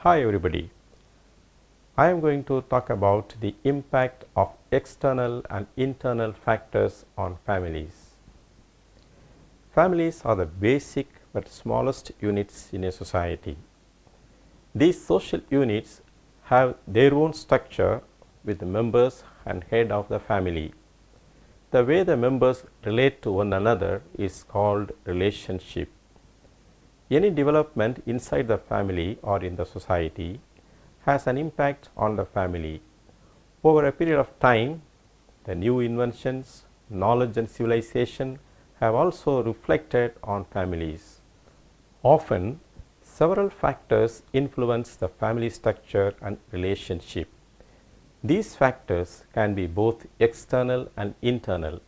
Hi everybody, I am going to talk about the impact of external and internal factors on families. Families are the basic but smallest units in a society. These social units have their own structure with the members and head of the family. The way the members relate to one another is called relationship. Any development inside the family or in the society has an impact on the family. Over a period of time, the new inventions, knowledge and civilization have also reflected on families. Often, several factors influence the family structure and relationship. These factors can be both external and internal.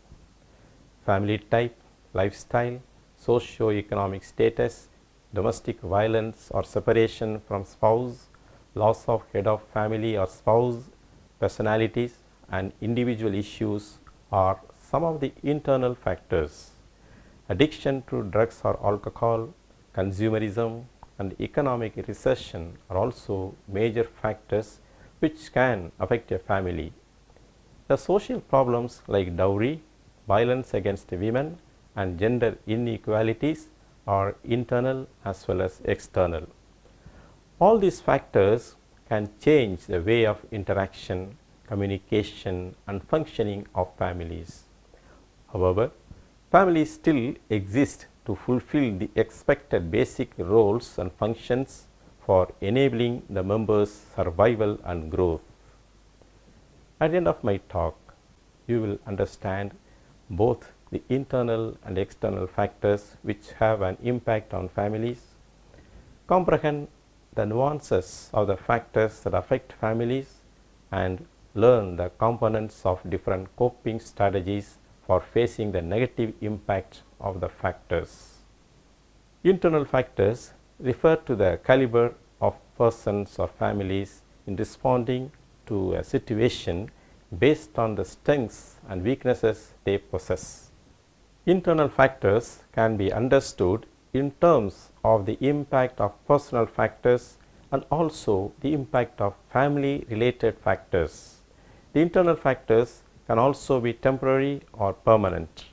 Family type, lifestyle, socio-economic status, domestic violence or separation from spouse, loss of head of family or spouse, personalities and individual issues are some of the internal factors. Addiction to drugs or alcohol, consumerism and economic recession are also major factors which can affect a family. The social problems like dowry, violence against women and gender inequalities are internal as well as external. All these factors can change the way of interaction, communication and functioning of families. However, families still exist to fulfill the expected basic roles and functions for enabling the members' survival and growth. At the end of my talk, you will understand both the internal and external factors which have an impact on families, comprehend the nuances of the factors that affect families, and learn the components of different coping strategies for facing the negative impact of the factors. Internal factors refer to the caliber of persons or families in responding to a situation based on the strengths and weaknesses they possess. Internal factors can be understood in terms of the impact of personal factors and also the impact of family related factors. The internal factors can also be temporary or permanent.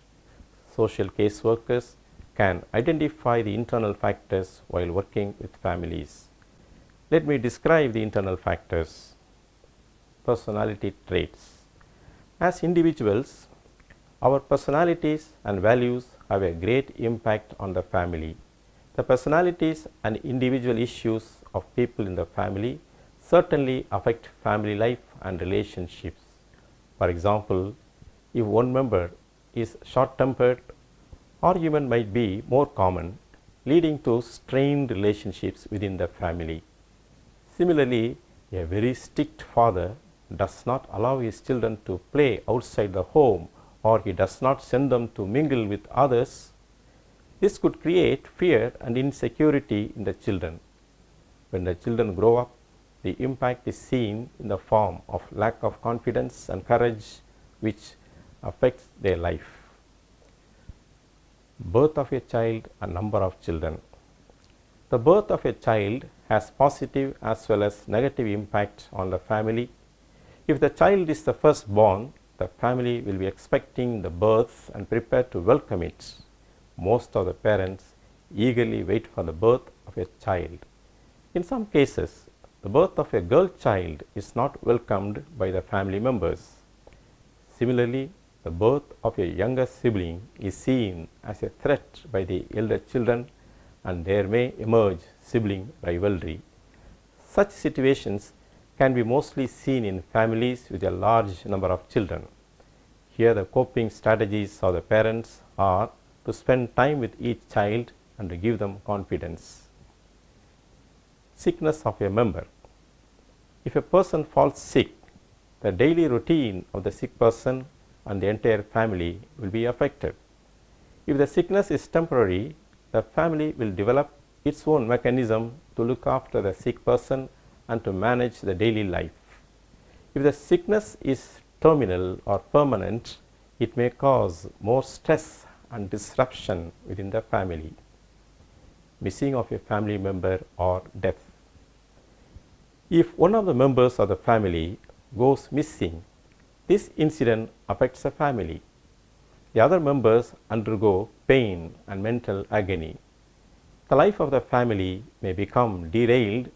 Social caseworkers can identify the internal factors while working with families. Let me describe the internal factors. Personality traits. As individuals, our personalities and values have a great impact on the family. The personalities and individual issues of people in the family certainly affect family life and relationships. For example, if one member is short-tempered, argument might be more common, leading to strained relationships within the family. Similarly, a very strict father does not allow his children to play outside the home, or he does not send them to mingle with others. This could create fear and insecurity in the children. When the children grow up, the impact is seen in the form of lack of confidence and courage, which affects their life. Birth of a child and number of children. The birth of a child has positive as well as negative impact on the family. If the child is the firstborn, the family will be expecting the birth and prepared to welcome it. Most of the parents eagerly wait for the birth of a child. In some cases, the birth of a girl child is not welcomed by the family members. Similarly, the birth of a younger sibling is seen as a threat by the elder children, and there may emerge sibling rivalry. Such situations can be mostly seen in families with a large number of children. Here the coping strategies of the parents are to spend time with each child and to give them confidence. Sickness of a member. If a person falls sick, the daily routine of the sick person and the entire family will be affected. If the sickness is temporary, the family will develop its own mechanism to look after the sick person and to manage the daily life. If the sickness is terminal or permanent, it may cause more stress and disruption within the family. Missing of a family member or death. If one of the members of the family goes missing, this incident affects the family. The other members undergo pain and mental agony. The life of the family may become derailed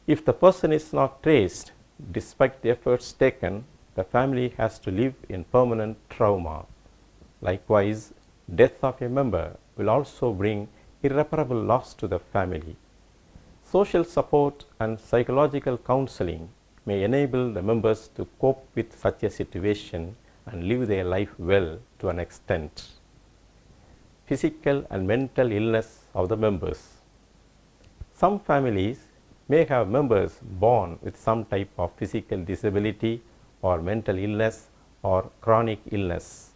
if the person is not traced. Despite the efforts taken, the family has to live in permanent trauma. Likewise, death of a member will also bring irreparable loss to the family. Social support and psychological counseling may enable the members to cope with such a situation and live their life well to an extent. Physical and mental illness of the members. Some families may have members born with some type of physical disability or mental illness or chronic illness.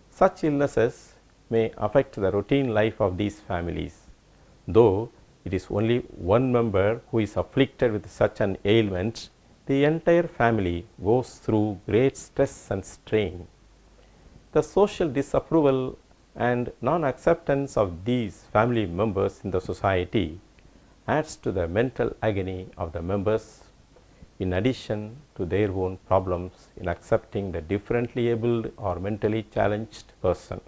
Such illnesses may affect the routine life of these families. Though it is only one member who is afflicted with such an ailment, the entire family goes through great stress and strain. The social disapproval and non-acceptance of these family members in the society adds to the mental agony of the members, in addition to their own problems in accepting the differently abled or mentally challenged person.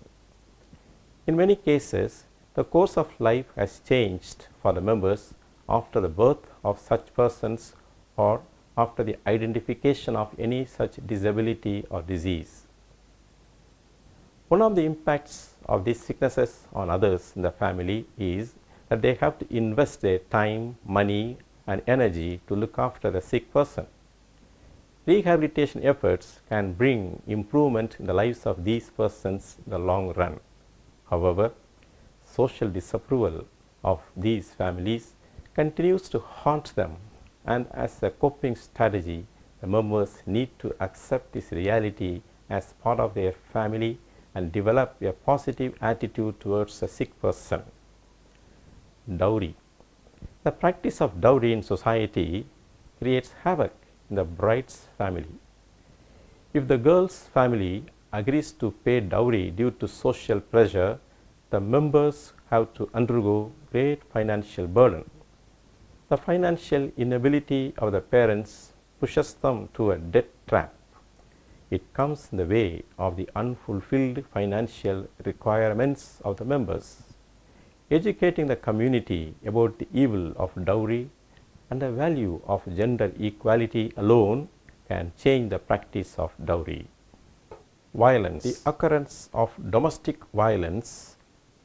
In many cases, the course of life has changed for the members after the birth of such persons or after the identification of any such disability or disease. One of the impacts of these sicknesses on others in the family is that they have to invest their time, money and energy to look after the sick person. Rehabilitation efforts can bring improvement in the lives of these persons in the long run. However, social disapproval of these families continues to haunt them, and as a coping strategy, the members need to accept this reality as part of their family and develop a positive attitude towards a sick person. Dowry. The practice of dowry in society creates havoc in the bride's family. If the girl's family agrees to pay dowry due to social pressure, the members have to undergo great financial burden. The financial inability of the parents pushes them to a debt trap. It comes in the way of the unfulfilled financial requirements of the members. Educating the community about the evil of dowry and the value of gender equality alone can change the practice of dowry. Violence. The occurrence of domestic violence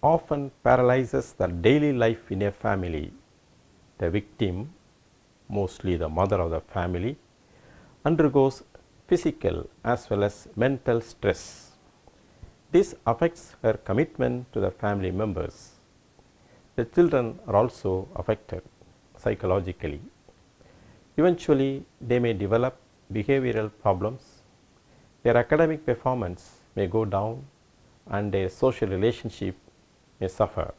often paralyzes the daily life in a family. The victim, mostly the mother of the family, undergoes physical as well as mental stress. This affects her commitment to the family members. The children are also affected psychologically. Eventually, they may develop behavioral problems. Their academic performance may go down and their social relationship may suffer.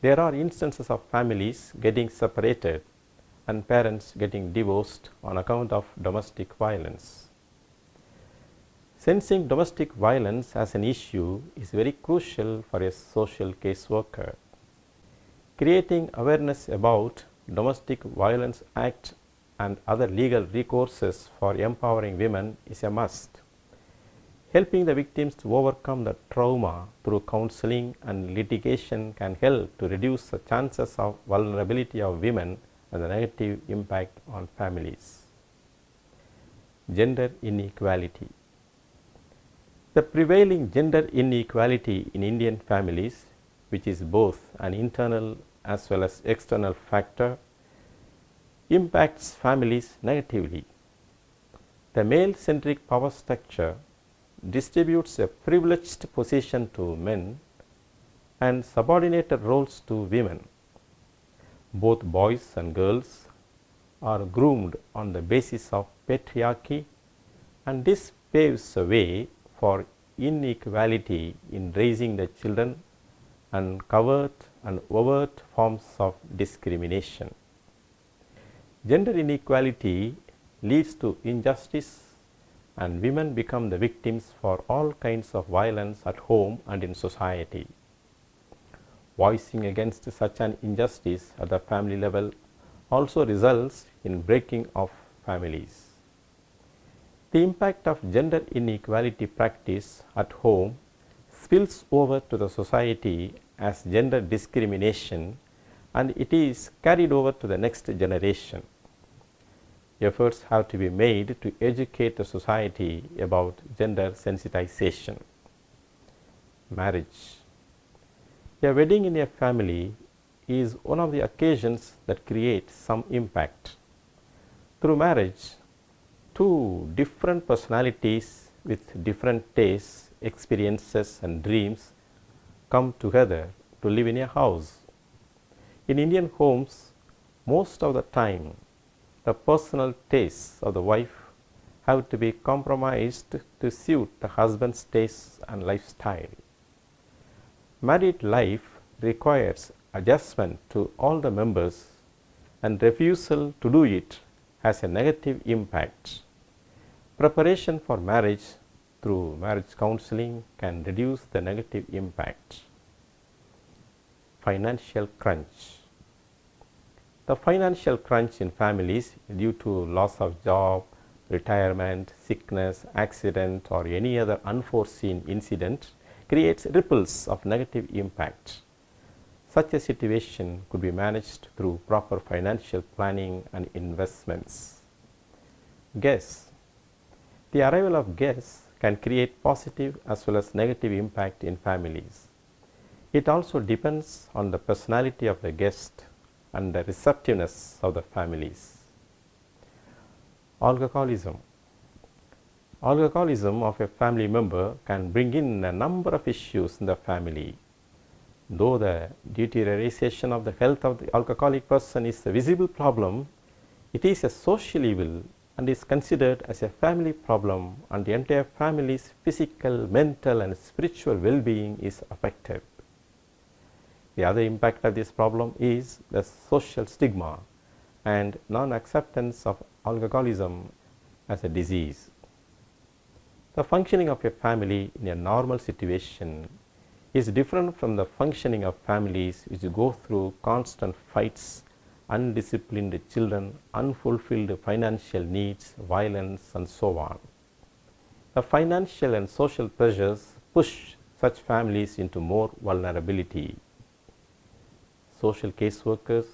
There are instances of families getting separated and parents getting divorced on account of domestic violence. Sensing domestic violence as an issue is very crucial for a social caseworker. Creating awareness about Domestic Violence Act and other legal recourses for empowering women is a must. Helping the victims to overcome the trauma through counseling and litigation can help to reduce the chances of vulnerability of women and the negative impact on families. Gender inequality. The prevailing gender inequality in Indian families, which is both an internal as well as external factor, impacts families negatively. The male-centric power structure distributes a privileged position to men and subordinated roles to women. Both boys and girls are groomed on the basis of patriarchy, and this paves the way for inequality in raising the children and covert and overt forms of discrimination. Gender inequality leads to injustice, and women become the victims for all kinds of violence at home and in society. Voicing against such an injustice at the family level also results in breaking of families. The impact of gender inequality practice at home spills over to the society as gender discrimination, and it is carried over to the next generation. Efforts have to be made to educate the society about gender sensitization. Marriage. A wedding in a family is one of the occasions that create some impact. Through marriage, two different personalities with different tastes, experiences and dreams come together to live in a house. In Indian homes, most of the time, the personal tastes of the wife have to be compromised to suit the husband's tastes and lifestyle. Married life requires adjustment to all the members, and refusal to do it has a negative impact. Preparation for marriage through marriage counseling can reduce the negative impact. Financial crunch. The financial crunch in families due to loss of job, retirement, sickness, accident or any other unforeseen incident creates ripples of negative impact. Such a situation could be managed through proper financial planning and investments. Guests. The arrival of guests can create positive as well as negative impact in families. It also depends on the personality of the guest and the receptiveness of the families. Alcoholism. Alcoholism of a family member can bring in a number of issues in the family. Though the deterioration of the health of the alcoholic person is a visible problem, it is a social evil and is considered as a family problem, and the entire family's physical, mental and spiritual well-being is affected. The other impact of this problem is the social stigma and non-acceptance of alcoholism as a disease. The functioning of a family in a normal situation is different from the functioning of families which go through constant fights, undisciplined children, unfulfilled financial needs, violence and so on. The financial and social pressures push such families into more vulnerability. Social caseworkers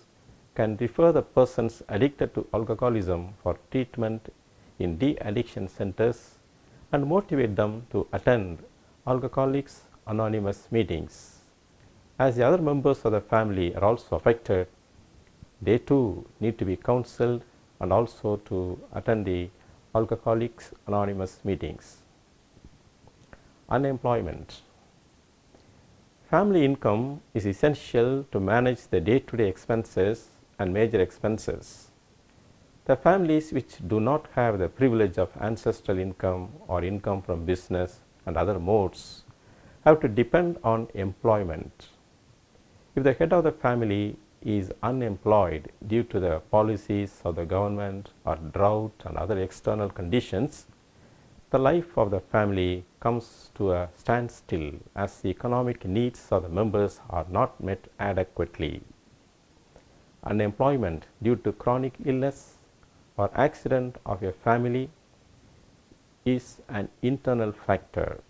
can refer the persons addicted to alcoholism for treatment in de-addiction centers and motivate them to attend Alcoholics Anonymous meetings. As the other members of the family are also affected, they too need to be counseled and also to attend the Alcoholics Anonymous meetings. Unemployment. Family income is essential to manage the day-to-day expenses and major expenses. The families which do not have the privilege of ancestral income or income from business and other modes have to depend on employment. If the head of the family is unemployed due to the policies of the government or drought and other external conditions, the life of the family comes to a standstill as the economic needs of the members are not met adequately. Unemployment due to chronic illness or accident of a family is an internal factor.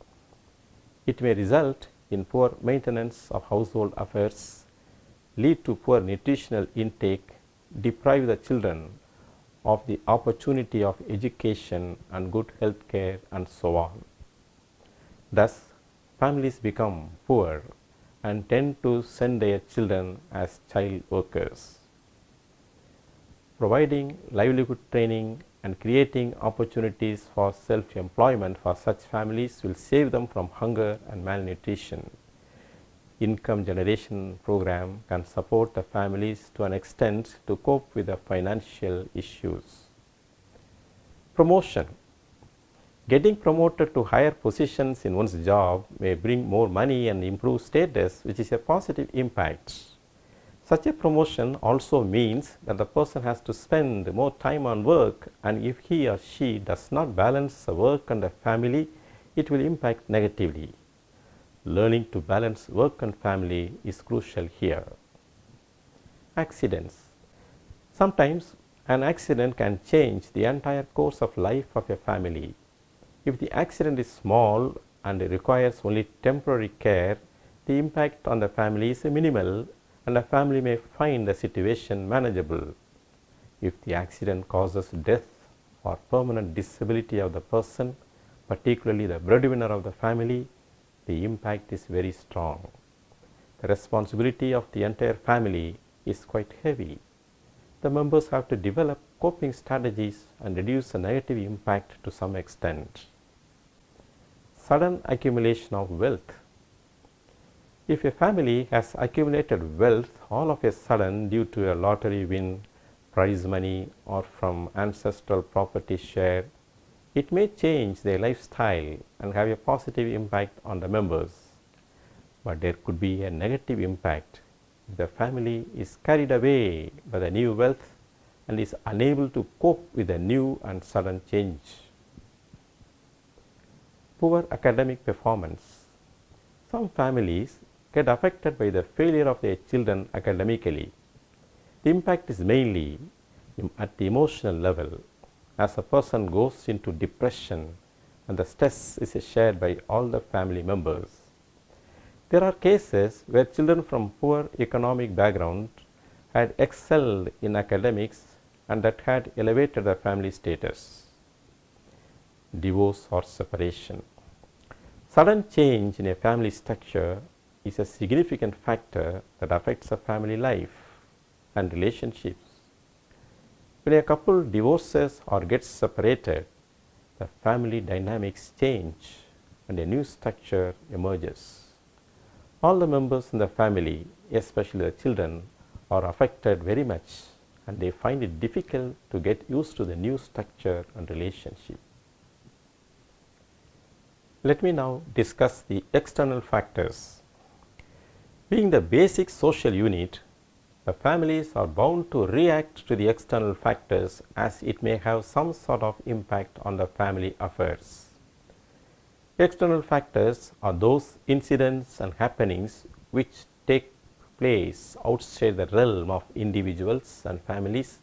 It may result in poor maintenance of household affairs, lead to poor nutritional intake, deprive the children of the opportunity of education and good health care and so on. Thus, families become poor and tend to send their children as child workers. Providing livelihood training and creating opportunities for self-employment for such families will save them from hunger and malnutrition. Income generation program can support the families to an extent to cope with the financial issues. Promotion. Getting promoted to higher positions in one's job may bring more money and improve status, which is a positive impact. Such a promotion also means that the person has to spend more time on work, and if he or she does not balance the work and the family, it will impact negatively. Learning to balance work and family is crucial here. Accidents. Sometimes an accident can change the entire course of life of a family. If the accident is small and requires only temporary care, the impact on the family is minimal and the family may find the situation manageable. If the accident causes death or permanent disability of the person, particularly the breadwinner of the family, the impact is very strong. The responsibility of the entire family is quite heavy. The members have to develop coping strategies and reduce the negative impact to some extent. Sudden accumulation of wealth. If a family has accumulated wealth all of a sudden due to a lottery win, prize money, or from ancestral property share, it may change their lifestyle and have a positive impact on the members. But there could be a negative impact if the family is carried away by the new wealth and is unable to cope with the new and sudden change. Poor academic performance. Some families get affected by the failure of their children academically. The impact is mainly at the emotional level, as a person goes into depression and the stress is shared by all the family members. There are cases where children from poor economic background had excelled in academics and that had elevated the family status. Divorce or separation. Sudden change in a family structure is a significant factor that affects a family life and relationships. When a couple divorces or gets separated, the family dynamics change and a new structure emerges. All the members in the family, especially the children, are affected very much and they find it difficult to get used to the new structure and relationship. Let me now discuss the external factors. Being the basic social unit, the families are bound to react to the external factors as it may have some sort of impact on the family affairs. External factors are those incidents and happenings which take place outside the realm of individuals and families,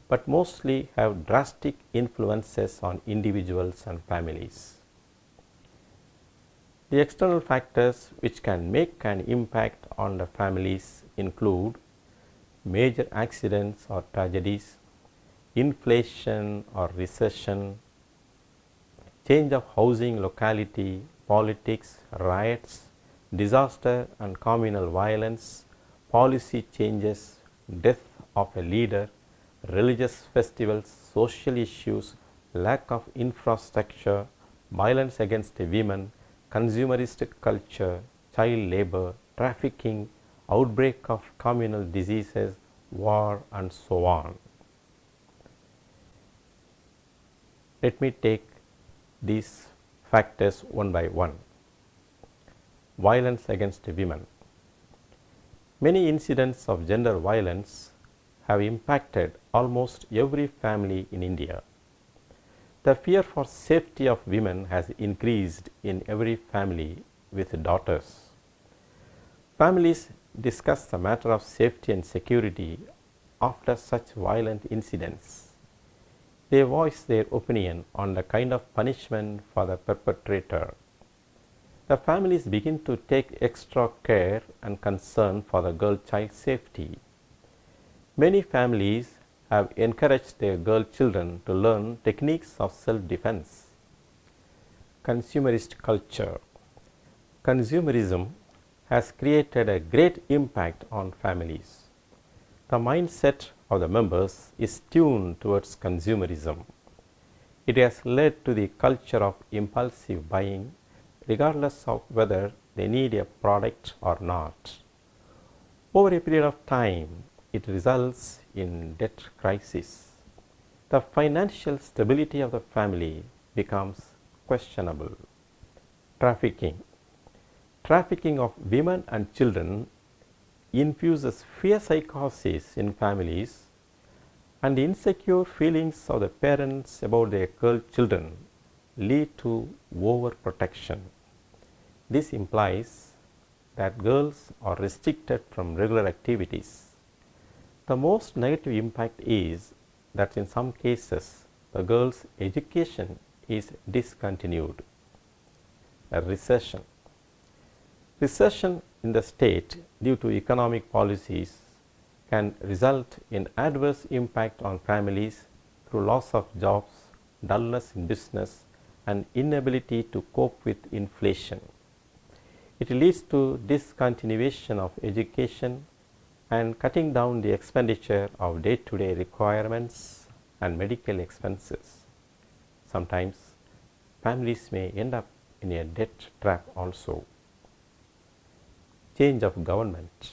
but mostly have drastic influences on individuals and families. The external factors which can make an impact on the families include major accidents or tragedies, inflation or recession, change of housing locality, politics, riots, disaster and communal violence, policy changes, death of a leader, religious festivals, social issues, lack of infrastructure, violence against women, consumeristic culture, child labor, trafficking, outbreak of communal diseases, war and so on. Let me take these factors one by one. Violence against women. Many incidents of gender violence have impacted almost every family in India. The fear for safety of women has increased in every family with daughters. Families discuss the matter of safety and security after such violent incidents. They voice their opinion on the kind of punishment for the perpetrator. The families begin to take extra care and concern for the girl child safety. Many families have encouraged their girl children to learn techniques of self-defense. Consumerist culture. Consumerism has created a great impact on families. The mindset of the members is tuned towards consumerism. It has led to the culture of impulsive buying, regardless of whether they need a product or not. Over a period of time, it results in debt crisis. The financial stability of the family becomes questionable. Trafficking. Trafficking of women and children infuses fear psychosis in families, and insecure feelings of the parents about their girl children lead to overprotection. This implies that girls are restricted from regular activities. The most negative impact is that in some cases the girl's education is discontinued. A recession. Recession in the state due to economic policies can result in adverse impact on families through loss of jobs, dullness in business, and inability to cope with inflation. It leads to discontinuation of education and cutting down the expenditure of day-to-day requirements and medical expenses. Sometimes families may end up in a debt trap also. Change of government.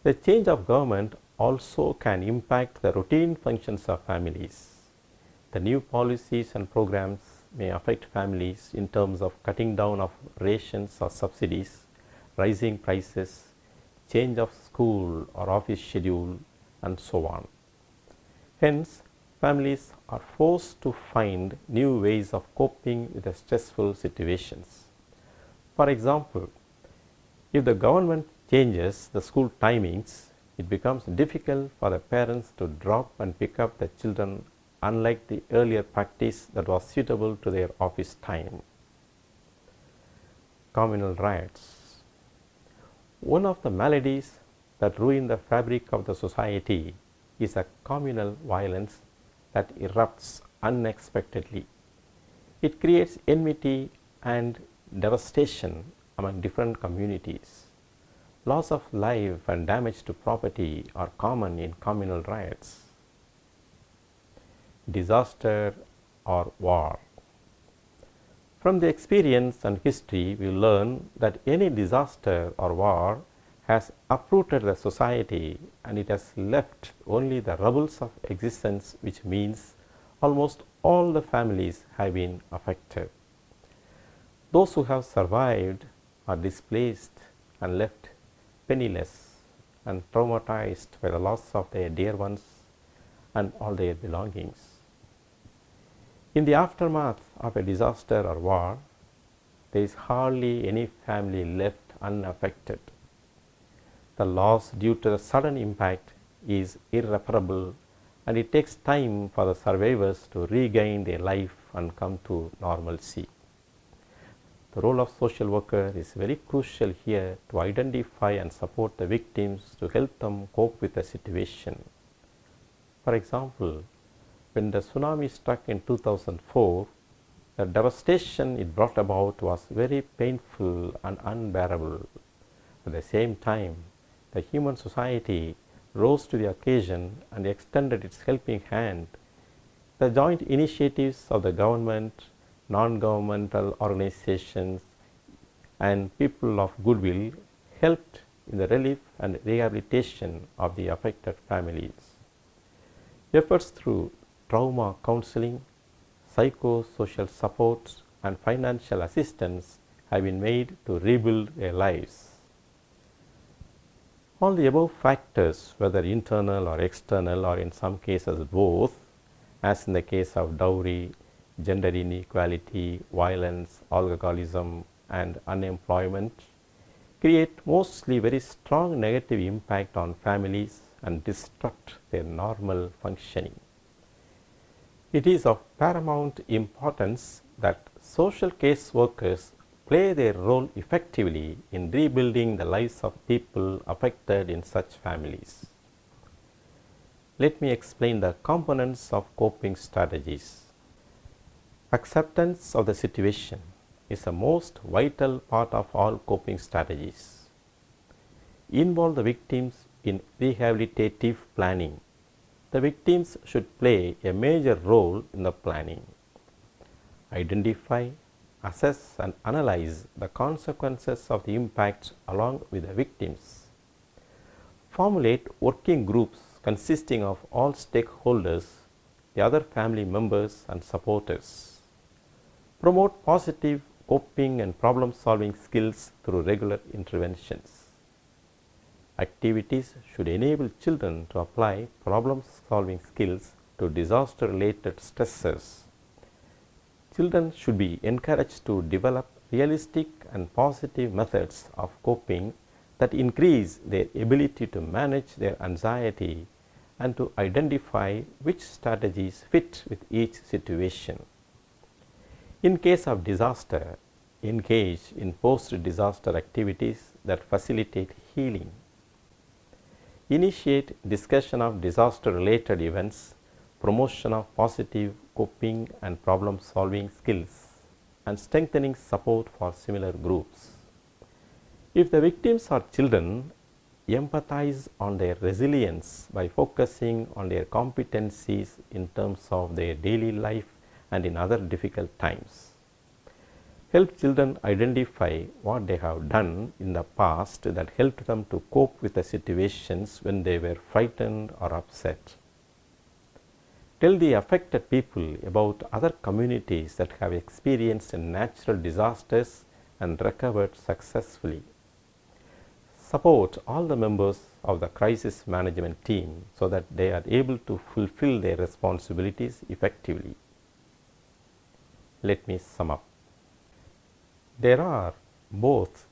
The change of government also can impact the routine functions of families. The new policies and programs may affect families in terms of cutting down of rations or subsidies, rising prices, change of school or office schedule, and so on. Hence, families are forced to find new ways of coping with the stressful situations. For example, if the government changes the school timings, it becomes difficult for the parents to drop and pick up the children, unlike the earlier practice that was suitable to their office time. Communal riots. One of the maladies that ruin the fabric of the society is a communal violence that erupts unexpectedly. It creates enmity and devastation among different communities. Loss of life and damage to property are common in communal riots. Disaster or war. From the experience and history, we learn that any disaster or war has uprooted the society and it has left only the rubbles of existence, which means almost all the families have been affected. Those who have survived are displaced and left penniless and traumatized by the loss of their dear ones and all their belongings. In the aftermath of a disaster or war, there is hardly any family left unaffected. The loss due to the sudden impact is irreparable, and it takes time for the survivors to regain their life and come to normalcy. The role of social worker is very crucial here to identify and support the victims to help them cope with the situation. For example, when the tsunami struck in 2004, the devastation it brought about was very painful and unbearable. At the same time, the human society rose to the occasion and extended its helping hand. The joint initiatives of the government, non-governmental organizations, and people of goodwill helped in the relief and rehabilitation of the affected families. Efforts through trauma counseling, psychosocial support, and financial assistance have been made to rebuild their lives. All the above factors, whether internal or external, or in some cases both, as in the case of dowry, gender inequality, violence, alcoholism, and unemployment, create mostly very strong negative impact on families and disrupt their normal functioning. It is of paramount importance that social case workers play their role effectively in rebuilding the lives of people affected in such families. Let me explain the components of coping strategies. Acceptance of the situation is the most vital part of all coping strategies. Involve the victims in rehabilitative planning. The victims should play a major role in the planning. Identify, assess, and analyze the consequences of the impacts along with the victims. Formulate working groups consisting of all stakeholders, the other family members, and supporters. Promote positive coping and problem solving skills through regular interventions. Activities should enable children to apply problem solving skills to disaster related stresses. Children should be encouraged to develop realistic and positive methods of coping that increase their ability to manage their anxiety and to identify which strategies fit with each situation. In case of disaster, engage in post-disaster activities that facilitate healing. Initiate discussion of disaster-related events, promotion of positive coping and problem-solving skills, and strengthening support for similar groups. If the victims are children, empathize on their resilience by focusing on their competencies in terms of their daily life and in other difficult times. Help children identify what they have done in the past that helped them to cope with the situations when they were frightened or upset. Tell the affected people about other communities that have experienced natural disasters and recovered successfully. Support all the members of the crisis management team so that they are able to fulfill their responsibilities effectively. Let me sum up. There are both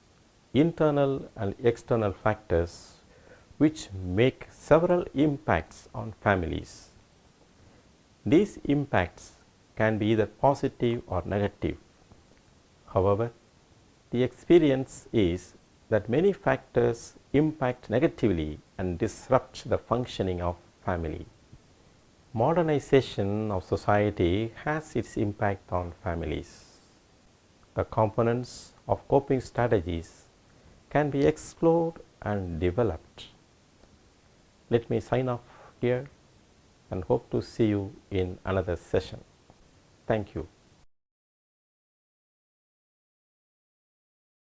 internal and external factors which make several impacts on families. These impacts can be either positive or negative. However, the experience is that many factors impact negatively and disrupt the functioning of family. Modernization of society has its impact on families. The components of coping strategies can be explored and developed. Let me sign off here and hope to see you in another session. Thank you.